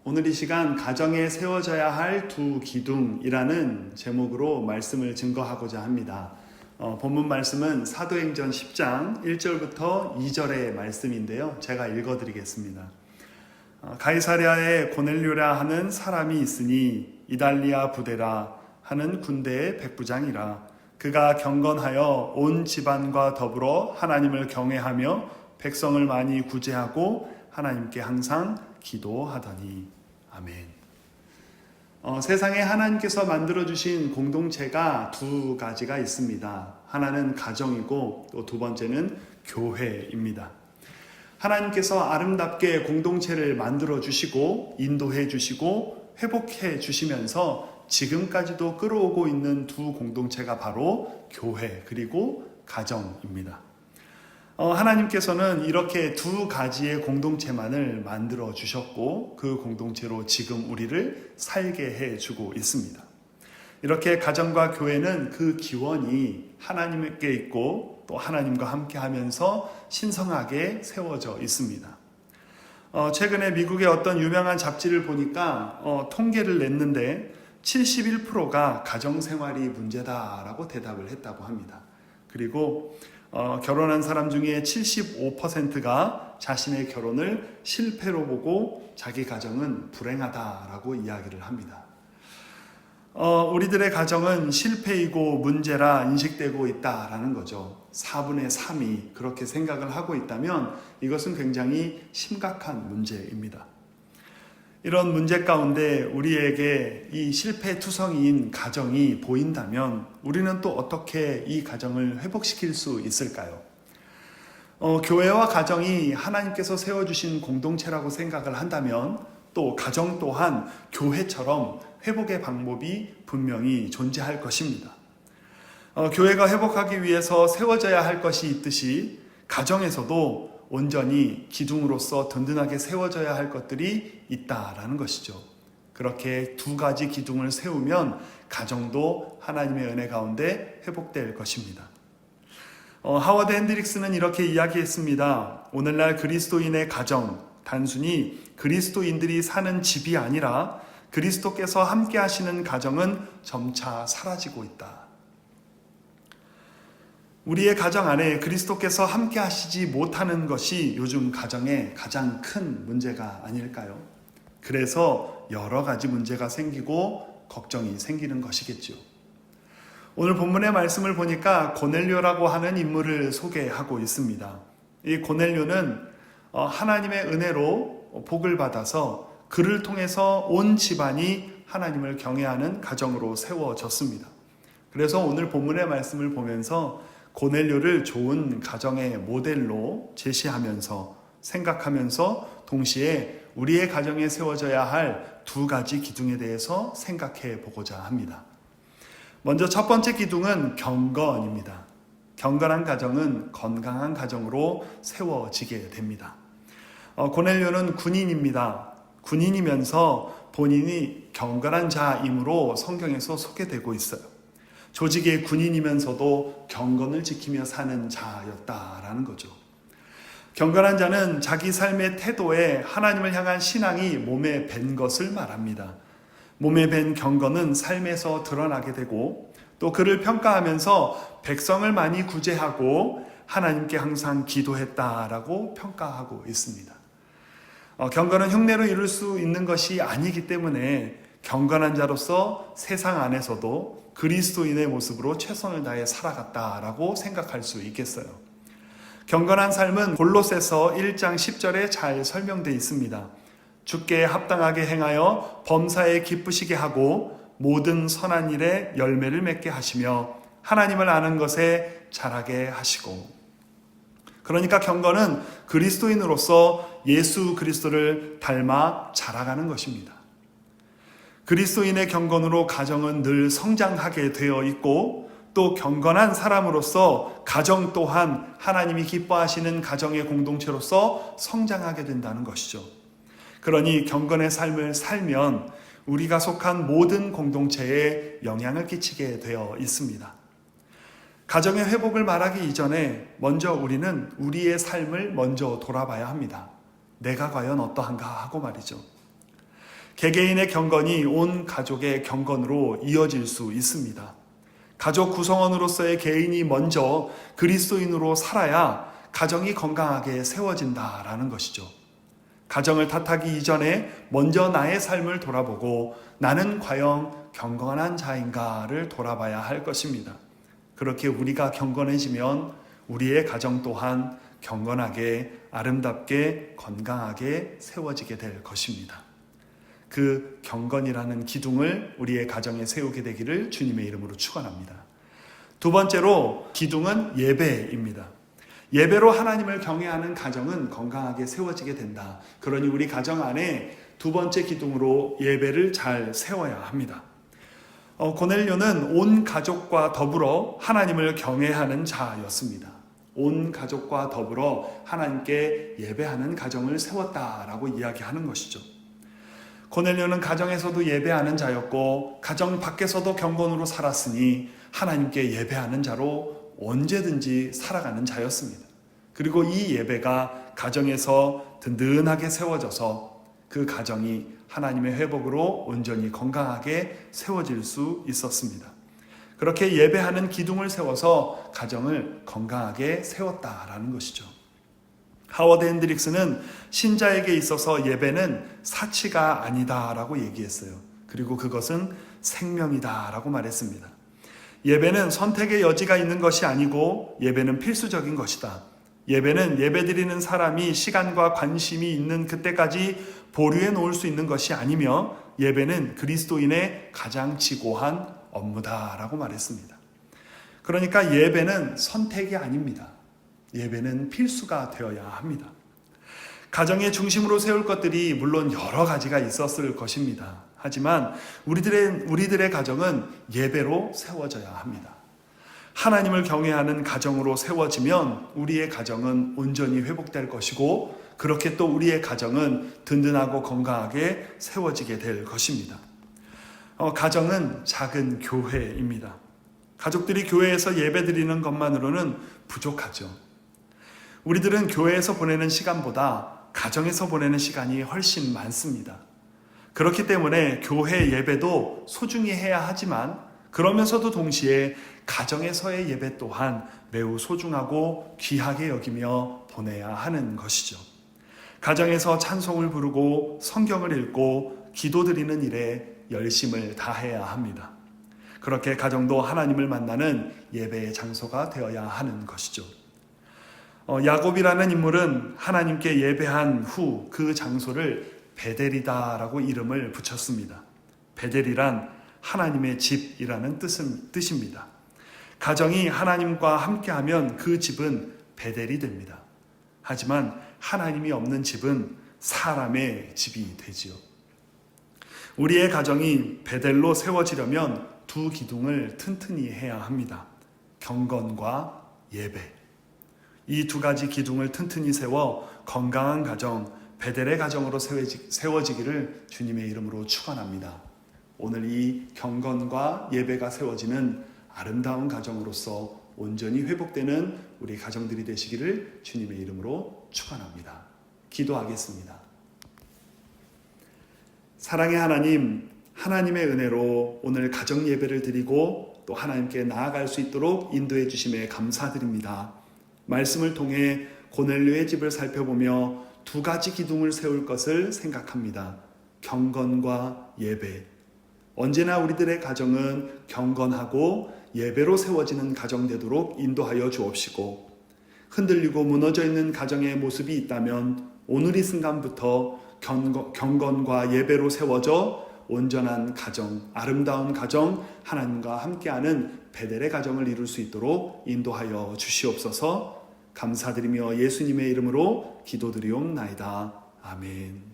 오늘 이 시간 가정에 세워져야 할 두 기둥이라는 제목으로 말씀을 증거하고자 합니다. 본문 말씀은 사도행전 10장 1절부터 2절의 말씀인데요. 제가 읽어드리겠습니다. 가이사랴에 고넬료라 하는 사람이 있으니 이달리아 부대라 하는 군대의 백부장이라. 그가 경건하여 온 집안과 더불어 하나님을 경외하며 백성을 많이 구제하고 하나님께 항상 기도하더니. 아멘. 세상에 하나님께서 만들어주신 공동체가 두 가지가 있습니다. 하나는 가정이고 또 두 번째는 교회입니다. 하나님께서 아름답게 공동체를 만들어주시고 인도해 주시고 회복해 주시면서 지금까지도 끌어오고 있는 두 공동체가 바로 교회 그리고 가정입니다. 하나님께서는 이렇게 두 가지의 공동체만을 만들어 주셨고 그 공동체로 지금 우리를 살게 해주고 있습니다. 이렇게 가정과 교회는 그 기원이 하나님께 있고 또 하나님과 함께 하면서 신성하게 세워져 있습니다. 최근에 미국의 어떤 유명한 잡지를 보니까 통계를 냈는데 71%가 가정생활이 문제다라고 대답을 했다고 합니다. 그리고 결혼한 사람 중에 75%가 자신의 결혼을 실패로 보고 자기 가정은 불행하다라고 이야기를 합니다. 우리들의 가정은 실패이고 문제라 인식되고 있다라는 거죠. 4분의 3이 그렇게 생각을 하고 있다면 이것은 굉장히 심각한 문제입니다. 이런 문제 가운데 우리에게 이 실패투성이인 가정이 보인다면 우리는 또 어떻게 이 가정을 회복시킬 수 있을까요? 교회와 가정이 하나님께서 세워주신 공동체라고 생각을 한다면 또 가정 또한 교회처럼 회복의 방법이 분명히 존재할 것입니다. 교회가 회복하기 위해서 세워져야 할 것이 있듯이 가정에서도 온전히 기둥으로서 든든하게 세워져야 할 것들이 있다라는 것이죠. 그렇게 두 가지 기둥을 세우면 가정도 하나님의 은혜 가운데 회복될 것입니다. 하워드 핸드릭스는 이렇게 이야기했습니다. 오늘날 그리스도인의 가정, 단순히 그리스도인들이 사는 집이 아니라 그리스도께서 함께 하시는 가정은 점차 사라지고 있다. 우리의 가정 안에 그리스도께서 함께 하시지 못하는 것이 요즘 가정의 가장 큰 문제가 아닐까요? 그래서 여러 가지 문제가 생기고 걱정이 생기는 것이겠죠. 오늘 본문의 말씀을 보니까 고넬료라고 하는 인물을 소개하고 있습니다. 이 고넬료는 하나님의 은혜로 복을 받아서 그를 통해서 온 집안이 하나님을 경외하는 가정으로 세워졌습니다. 그래서 오늘 본문의 말씀을 보면서 고넬료를 좋은 가정의 모델로 제시하면서 생각하면서 동시에 우리의 가정에 세워져야 할 두 가지 기둥에 대해서 생각해 보고자 합니다. 먼저 첫 번째 기둥은 경건입니다. 경건한 가정은 건강한 가정으로 세워지게 됩니다. 고넬료는 군인입니다. 군인이면서 본인이 경건한 자이므로 성경에서 소개되고 있어요. 조직의 군인이면서도 경건을 지키며 사는 자였다라는 거죠. 경건한 자는 자기 삶의 태도에 하나님을 향한 신앙이 몸에 밴 것을 말합니다. 몸에 밴 경건은 삶에서 드러나게 되고 또 그를 평가하면서 백성을 많이 구제하고 하나님께 항상 기도했다라고 평가하고 있습니다. 경건은 흉내로 이룰 수 있는 것이 아니기 때문에 경건한 자로서 세상 안에서도 그리스도인의 모습으로 최선을 다해 살아갔다라고 생각할 수 있겠어요. 경건한 삶은 골로새서 1장 10절에 잘 설명되어 있습니다. 주께 합당하게 행하여 범사에 기쁘시게 하고 모든 선한 일에 열매를 맺게 하시며 하나님을 아는 것에 자라게 하시고. 그러니까 경건은 그리스도인으로서 예수 그리스도를 닮아 자라가는 것입니다. 그리스도인의 경건으로 가정은 늘 성장하게 되어 있고 또 경건한 사람으로서 가정 또한 하나님이 기뻐하시는 가정의 공동체로서 성장하게 된다는 것이죠. 그러니 경건의 삶을 살면 우리가 속한 모든 공동체에 영향을 끼치게 되어 있습니다. 가정의 회복을 말하기 이전에 먼저 우리는 우리의 삶을 먼저 돌아봐야 합니다. 내가 과연 어떠한가 하고 말이죠. 개개인의 경건이 온 가족의 경건으로 이어질 수 있습니다. 가족 구성원으로서의 개인이 먼저 그리스도인으로 살아야 가정이 건강하게 세워진다라는 것이죠. 가정을 탓하기 이전에 먼저 나의 삶을 돌아보고 나는 과연 경건한 자인가를 돌아봐야 할 것입니다. 그렇게 우리가 경건해지면 우리의 가정 또한 경건하게, 아름답게, 건강하게 세워지게 될 것입니다. 그 경건이라는 기둥을 우리의 가정에 세우게 되기를 주님의 이름으로 축원합니다. 두 번째로 기둥은 예배입니다. 예배로 하나님을 경외하는 가정은 건강하게 세워지게 된다. 그러니 우리 가정 안에 두 번째 기둥으로 예배를 잘 세워야 합니다. 고넬료는 온 가족과 더불어 하나님을 경외하는 자였습니다. 온 가족과 더불어 하나님께 예배하는 가정을 세웠다라고 이야기하는 것이죠. 고넬료는 가정에서도 예배하는 자였고 가정 밖에서도 경건으로 살았으니 하나님께 예배하는 자로 언제든지 살아가는 자였습니다. 그리고 이 예배가 가정에서 든든하게 세워져서 그 가정이 하나님의 회복으로 온전히 건강하게 세워질 수 있었습니다. 그렇게 예배하는 기둥을 세워서 가정을 건강하게 세웠다라는 것이죠. 하워드 핸드릭스는 신자에게 있어서 예배는 사치가 아니다라고 얘기했어요. 그리고 그것은 생명이다라고 말했습니다. 예배는 선택의 여지가 있는 것이 아니고 예배는 필수적인 것이다. 예배는 예배드리는 사람이 시간과 관심이 있는 그때까지 보류해 놓을 수 있는 것이 아니며 예배는 그리스도인의 가장 지고한 업무다라고 말했습니다. 그러니까 예배는 선택이 아닙니다. 예배는 필수가 되어야 합니다. 가정의 중심으로 세울 것들이 물론 여러 가지가 있었을 것입니다. 하지만 우리들의 가정은 예배로 세워져야 합니다. 하나님을 경외하는 가정으로 세워지면 우리의 가정은 온전히 회복될 것이고 그렇게 또 우리의 가정은 든든하고 건강하게 세워지게 될 것입니다. 가정은 작은 교회입니다. 가족들이 교회에서 예배드리는 것만으로는 부족하죠. 우리들은 교회에서 보내는 시간보다 가정에서 보내는 시간이 훨씬 많습니다. 그렇기 때문에 교회 예배도 소중히 해야 하지만 그러면서도 동시에 가정에서의 예배 또한 매우 소중하고 귀하게 여기며 보내야 하는 것이죠. 가정에서 찬송을 부르고 성경을 읽고 기도드리는 일에 열심을 다해야 합니다. 그렇게 가정도 하나님을 만나는 예배의 장소가 되어야 하는 것이죠. 야곱이라는 인물은 하나님께 예배한 후 그 장소를 베델이다라고 이름을 붙였습니다. 베델이란 하나님의 집이라는 뜻입니다. 가정이 하나님과 함께하면 그 집은 베델이 됩니다. 하지만 하나님이 없는 집은 사람의 집이 되지요. 우리의 가정이 베델로 세워지려면 두 기둥을 튼튼히 해야 합니다. 경건과 예배. 이 두 가지 기둥을 튼튼히 세워 건강한 가정, 베델의 가정으로 세워지기를 주님의 이름으로 축원합니다. 오늘 이 경건과 예배가 세워지는 아름다운 가정으로서 온전히 회복되는 우리 가정들이 되시기를 주님의 이름으로 축원합니다. 기도하겠습니다. 사랑의 하나님, 하나님의 은혜로 오늘 가정 예배를 드리고 또 하나님께 나아갈 수 있도록 인도해 주심에 감사드립니다. 말씀을 통해 고넬료의 집을 살펴보며 두 가지 기둥을 세울 것을 생각합니다. 경건과 예배. 언제나 우리들의 가정은 경건하고 예배로 세워지는 가정 되도록 인도하여 주옵시고 흔들리고 무너져 있는 가정의 모습이 있다면 오늘 이 순간부터 경건과 예배로 세워져 온전한 가정, 아름다운 가정, 하나님과 함께하는 베델의 가정을 이룰 수 있도록 인도하여 주시옵소서. 감사드리며 예수님의 이름으로 기도드리옵나이다. 아멘.